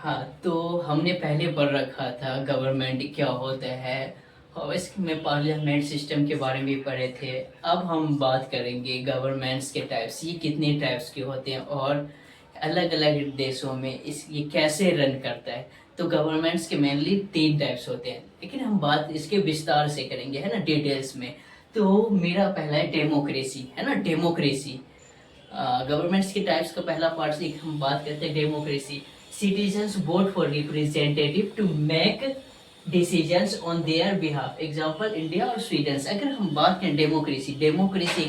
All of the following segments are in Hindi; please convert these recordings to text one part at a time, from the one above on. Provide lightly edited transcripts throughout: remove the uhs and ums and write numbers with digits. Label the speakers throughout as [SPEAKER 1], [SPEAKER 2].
[SPEAKER 1] हाँ, तो हमने पहले पढ़ रखा था गवर्नमेंट क्या होता है और इसमें पार्लियामेंट सिस्टम के बारे में भी पढ़े थे। अब हम बात करेंगे गवर्नमेंट्स के टाइप्स, ये कितने टाइप्स के होते हैं और अलग अलग देशों में ये कैसे रन करता है। तो गवर्नमेंट्स के मेनली 3 टाइप्स होते हैं, लेकिन हम बात इसके विस्तार से करेंगे, है ना, डिटेल्स में। तो मेरा पहला है डेमोक्रेसी, है ना, डेमोक्रेसी। गवर्नमेंट्स के टाइप्स का पहला पार्ट से हम बात करते हैं democracy. Citizens vote for representative to make decisions on their behalf. Example India और स्वीडन। अगर हम बात करें डेमोक्रेसी, डेमोक्रेसी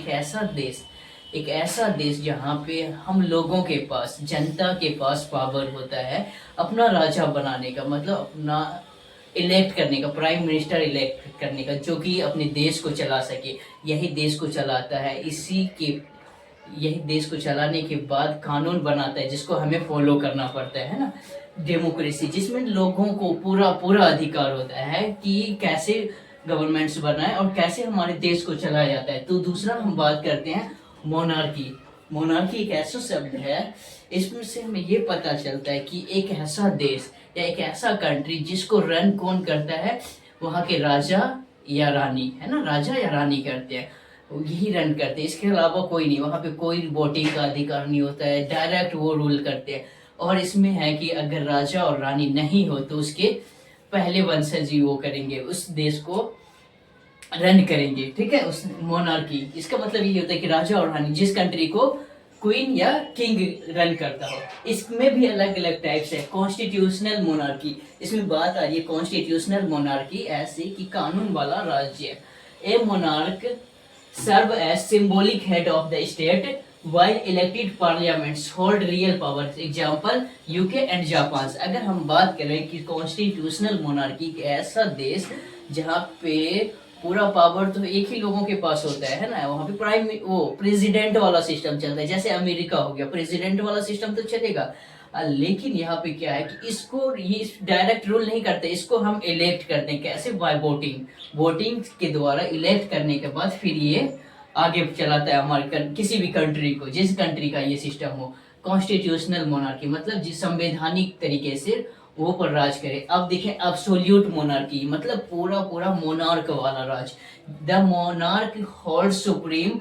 [SPEAKER 1] एक ऐसा देश जहाँ पे हम लोगों के पास, जनता के पास पावर होता है अपना राजा बनाने का, मतलब अपना इलेक्ट करने का, प्राइम मिनिस्टर इलेक्ट करने का, जो कि अपने देश को चला सके। यही देश को चलाता है, यही देश को चलाने के बाद कानून बनाता है जिसको हमें फॉलो करना पड़ता है ना। डेमोक्रेसी जिसमें लोगों को पूरा पूरा अधिकार होता है कि कैसे गवर्नमेंट्स बनाए और कैसे हमारे देश को चलाया जाता है। तो दूसरा हम बात करते हैं मोनार्की। मोनार्की एक ऐसा शब्द है, इसमें से हमें ये पता चलता है कि एक ऐसा देश या एक ऐसा कंट्री जिसको रन कौन करता है, वहाँ के राजा या रानी, है ना, राजा या रानी करते हैं, यही रन करते हैं। इसके अलावा कोई नहीं, वहाँ पे कोई वोटिंग का अधिकार नहीं होता है, डायरेक्ट वो रूल करते हैं। और इसमें है कि अगर राजा और रानी नहीं हो तो उसके पहले वंशज ही वो करेंगे, उस देश को रन करेंगे, ठीक है, उस मोनार्की। इसका मतलब ये होता है कि राजा और रानी जिस कंट्री को क्वीन या किंग रन करता हो। इसमें भी अलग अलग टाइप्स है। कॉन्स्टिट्यूशनल मोनार्की, इसमें बात आ रही है कॉन्स्टिट्यूशनल मोनार्की, ऐसे कि कानून वाला राज्य। ए monarch serve as symbolic head of the state while elected parliaments hold real powers. Example UK and Japan. अगर हम बात करें कि कॉन्स्टिट्यूशनल मोनार्की ऐसा देश जहाँ पे पूरा पावर तो एक ही लोगों के पास होता है ना, वहाँ पे प्रेसिडेंट वाला सिस्टम चलता है। जैसे अमेरिका हो गया, प्रेसिडेंट वाला सिस्टम तो चलेगा, लेकिन यहाँ पे क्या है कि इसको ये डायरेक्ट रूल नहीं करते, इसको हम इलेक्ट करते हैं। कैसे? बाय वोटिंग, वोटिंग के द्वारा इलेक्ट करने के बाद फिर ये आगे चलाता है हमारे किसी भी कंट्री को, जिस कंट्री का ये सिस्टम हो। कॉन्स्टिट्यूशनल मोनार्की मतलब जिस संवैधानिक तरीके से वो पर राज करे। अब देखें एब्सोल्यूट मोनार्की, मतलब पूरा पूरा मोनार्क वाला राज। The monarch hold supreme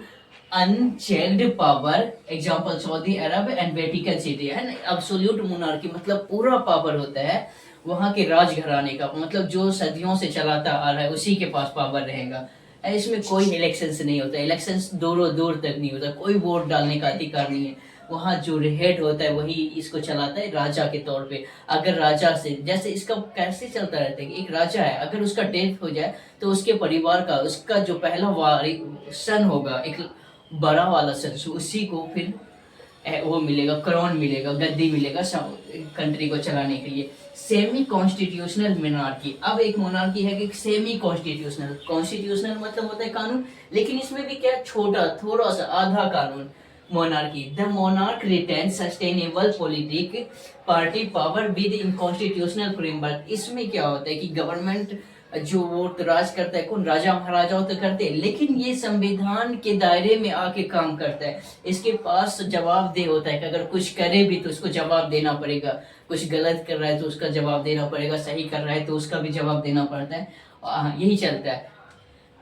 [SPEAKER 1] unchecked power. Example Saudi Arab and Vatican city, है ना। एब्सोल्यूट मोनार्की मतलब पूरा पावर होता है वहां के राजघराने का, मतलब जो सदियों से चलाता आ रहा है उसी के पास पावर रहेगा। इसमें कोई इलेक्शंस नहीं होता, इलेक्शंस दूर दूर तक नहीं होता, कोई वोट डालने का अधिकार नहीं है। वहाँ जो हेड होता है वही इसको चलाता है राजा के तौर पे। अगर राजा से, जैसे इसका कैसे चलता रहता है कि एक राजा है, अगर उसका डेथ हो जाए तो उसके परिवार का, उसका जो पहला सन होगा, एक बड़ा वाला सन, उसी को फिर वो मिलेगा, क्राउन मिलेगा, गद्दी मिलेगा कंट्री को चलाने के लिए। Semi constitutional monarchy. अब एक मोनार्की है कि सेमी कॉन्स्टिट्यूशनल। कॉन्स्टिट्यूशनल मतलब होता है कानून, लेकिन इसमें भी क्या, छोटा, थोड़ा सा, आधा कानून। Monarchy, the monarch retain sustainable politic party power within constitutional framework. इसमें क्या होता है कि गवर्नमेंट जो वो राज करता है, कौन, राजा महाराजाओं तो करते हैं, लेकिन ये संविधान के दायरे में आके काम करता है। इसके पास जवाबदेह होता है कि अगर कुछ करे भी तो उसको जवाब देना पड़ेगा, कुछ गलत कर रहा है तो उसका जवाब देना पड़ेगा, सही कर रहा है तो उसका भी जवाब देना पड़ता है। यही चलता है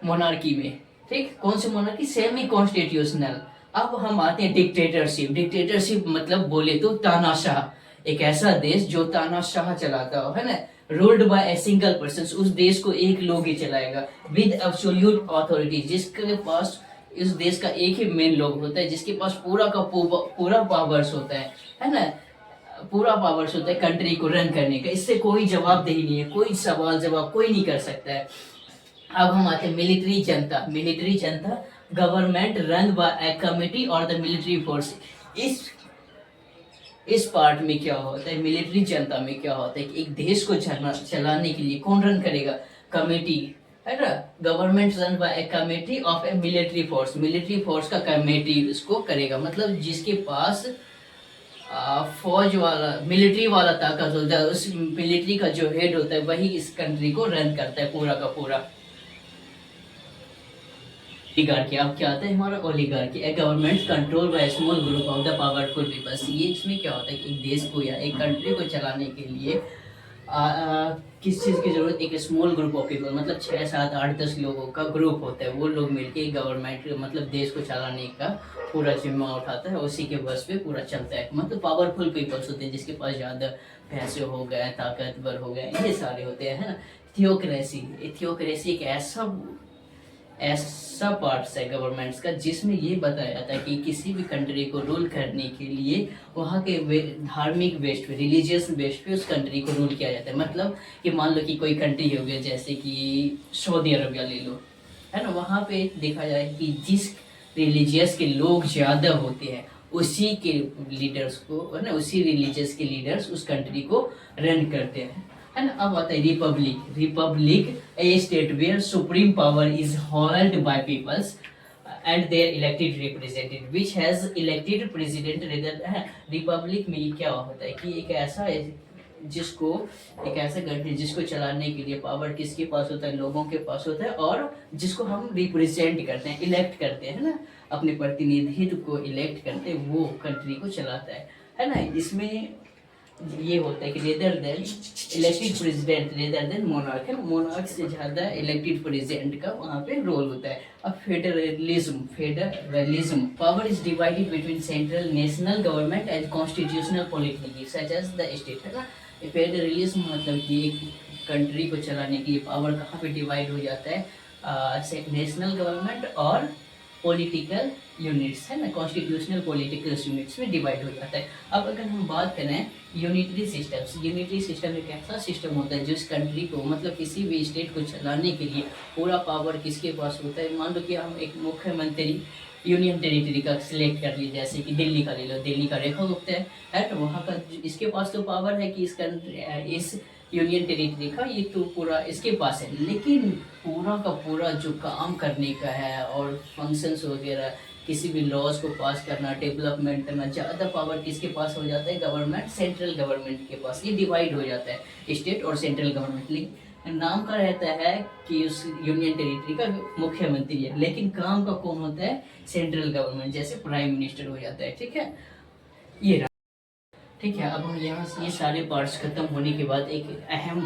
[SPEAKER 1] मोनार्की में, ठीक। कौन सी मोनार्की? Semi constitutional. अब हम आते हैं डिक्टेटरशिप। डिक्टेटरशिप मतलब बोले तो तानाशाह, एक ऐसा देश जो तानाशाह चलाता हो, है ना। Ruled by a single person, उस देश को एक लोग ही चलाएगा। विद एब्सोल्यूट अथॉरिटी, जिसके पास, इस देश का एक ही मेन लोग होता है जिसके पास पूरा का पूरा पावर्स होता है ना, पूरा पावर्स होता है कंट्री को रन करने का। इससे कोई जवाबदेही नहीं है, कोई सवाल जवाब कोई नहीं कर सकता है। अब हम आते हैं military Janata. Military Janata, government run by A committee और द मिलिट्री फोर्स। इस पार्ट में क्या होता है, मिलिट्री जनता में क्या होता है कि एक देश को चलाने के लिए कौन रन करेगा? कमेटी, है ना। Government run by A committee of A military force. Military force का कमेटी उसको करेगा, मतलब जिसके पास फौज वाला, मिलिट्री वाला ताकत होता है, उस मिलिट्री का जो हेड होता है वही इस कंट्री को रन करता है पूरा का पूरा। ओलिगार्की, अब क्या आता है हमारा oligarchy, a government control by small group of the powerful peoples. ये इसमें क्या होता है कि एक देश को या एक कंट्री को चलाने के लिए किस चीज़ की ज़रूरत, एक स्मॉल ग्रुप ऑफ पीपल, मतलब 6 7 8 10 लोगों का ग्रुप होता है, वो लोग मिलके गवर्नमेंट मतलब देश को चलाने का पूरा जिम्मा उठाता है, उसी के बस पे पूरा चलता है। मतलब पावरफुल पीपल्स होते हैं जिसके पास ज़्यादा पैसे हो गए, ताकतवर हो गए, ये सारे होते हैं, है ना। थियोक्रेसी, थियोक्रेसी एक ऐसा पार्ट्स है गवर्नमेंट्स का जिसमें ये बताया जाता है कि किसी भी कंट्री को रूल करने के लिए वहाँ के धार्मिक बेस्ड पे, रिलीजियस बेस्ड पे उस कंट्री को रूल किया जाता है। मतलब कि मान लो कि कोई कंट्री हो गया जैसे कि सऊदी अरबिया ले लो, है ना, वहाँ पे देखा जाए कि जिस रिलीजियस के लोग ज़्यादा होते हैं उसी के लीडर्स को, है ना, उसी रिलीजियस के लीडर्स उस कंट्री को रन करते हैं, है ना। अब आता है republic. Republic a state where supreme power is hold by peoples and their elected representative which has elected president rather, है। रिपब्लिक में ये क्या होता है कि एक ऐसा कंट्री जिसको चलाने के लिए पावर किसके पास होता है, लोगों के पास होता है, और जिसको हम रिप्रेजेंट करते हैं, इलेक्ट करते हैं ना, अपने प्रतिनिधित्व को इलेक्ट करते, वो कंट्री को चलाता है ना। इसमें ये होता है कि rather than elected president rather than monarch, है, मोनार्क से ज़्यादा इलेक्टेड प्रेसिडेंट का वहाँ पे रोल होता है। अब federalism power is divided between central national government and constitutional politics such as the state, है ना। फेडरलिज्म मतलब कि एक कंट्री को चलाने के लिए पावर कहाँ पे डिवाइड हो जाता है, नेशनल गवर्नमेंट और पॉलिटिकल यूनिट्स, है ना, कॉन्स्टिट्यूशनल पॉलिटिकल यूनिट्स में डिवाइड हो जाता है। अब अगर हम बात करें यूनिटरी सिस्टम एक ऐसा सिस्टम होता है जिस कंट्री को, मतलब किसी भी स्टेट को चलाने के लिए पूरा पावर किसके पास होता है। मान लो कि हम एक मुख्यमंत्री यूनियन टेरिटरी का सिलेक्ट कर लीजिए, जैसे कि दिल्ली का ले लो, दिल्ली का रेखा गुप्ता है, तो वहाँ का इसके पास तो पावर है कि इस यूनियन टेरिटरी का ये तो पूरा इसके पास है, लेकिन पूरा का पूरा जो काम करने का है और फंक्शंस वगैरह, किसी भी लॉज को पास करना, डेवलपमेंट करना, ज़्यादा पावर किसके पास हो जाता है, गवर्नमेंट, सेंट्रल गवर्नमेंट के पास। ये डिवाइड हो जाता है स्टेट और सेंट्रल गवर्नमेंट। लेकिन नाम का रहता है कि उस यूनियन टेरिटरी का मुख्यमंत्री है, लेकिन काम का कौन होता है, सेंट्रल गवर्नमेंट, जैसे प्राइम मिनिस्टर हो जाता है। ठीक है, ये ठीक है। अब हम यहाँ से ये सारे पार्ट्स खत्म होने के बाद एक अहम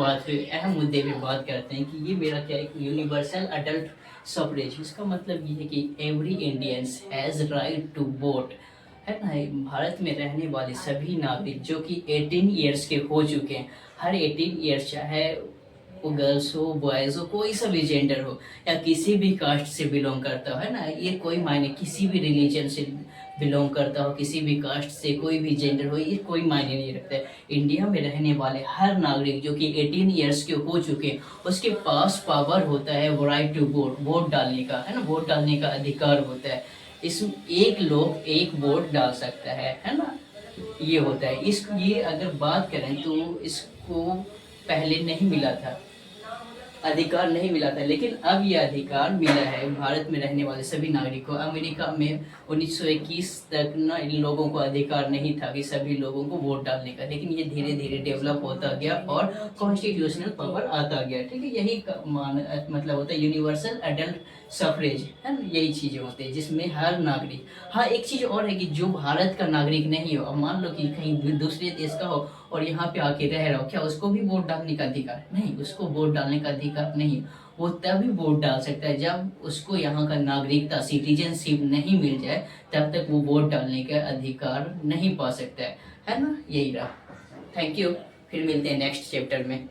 [SPEAKER 1] मुद्दे पे बात करते हैं कि ये मेरा क्या, एक यूनिवर्सल अडल्ट सफरेज। इसका मतलब ये है कि every Indians has right to vote, है ना। भारत में रहने वाले सभी नागरिक जो कि 18 ईयर्स के हो चुके हैं, हर 18 ईयर्स, चाहे वो गर्ल्स हो, बॉयज़ हो, कोई सा भी जेंडर हो, या किसी भी कास्ट से बिलोंग करता हो, है ना, ये कोई मायने, किसी भी रिलीजन से बिलोंग करता हो, किसी भी कास्ट से, कोई भी जेंडर हो, ये कोई मायने नहीं रखता है। इंडिया में रहने वाले हर नागरिक जो कि 18 ईयर्स के हो चुके हैं, उसके पास पावर होता है वो राइट टू वोट, वोट डालने का, है ना, वोट डालने का अधिकार होता है। इस एक लोग एक वोट डाल सकता है ना, ये होता है। ये अगर बात करें तो इसको पहले नहीं मिला था, अधिकार नहीं मिला था, लेकिन अब यह अधिकार मिला है भारत में रहने वाले सभी नागरिकों को। अमेरिका में 1921 तक ना इन लोगों को अधिकार नहीं था कि सभी लोगों को वोट डालने का, लेकिन ये धीरे धीरे डेवलप होता गया और कॉन्स्टिट्यूशनल पावर आता गया। ठीक है, यही मतलब होता है यूनिवर्सल अडल्ट सफरेज, है ना, यही चीज़ें होती है जिसमें हर नागरिक। हाँ, एक चीज़ और है कि जो भारत का नागरिक नहीं हो, अब मान लो कि कहीं दूसरे देश का हो और यहाँ पे आके रह रहा हो, क्या उसको भी वोट डालने का अधिकार नहीं? उसको वोट डालने का अधिकार नहीं। वो तभी वोट डाल सकता है जब उसको यहाँ का नागरिकता, सिटीजनशिप नहीं मिल जाए, तब तक वो वोट डालने का अधिकार नहीं पा सकता है ना। यही रहा। थैंक यू, फिर मिलते हैं नेक्स्ट चैप्टर में।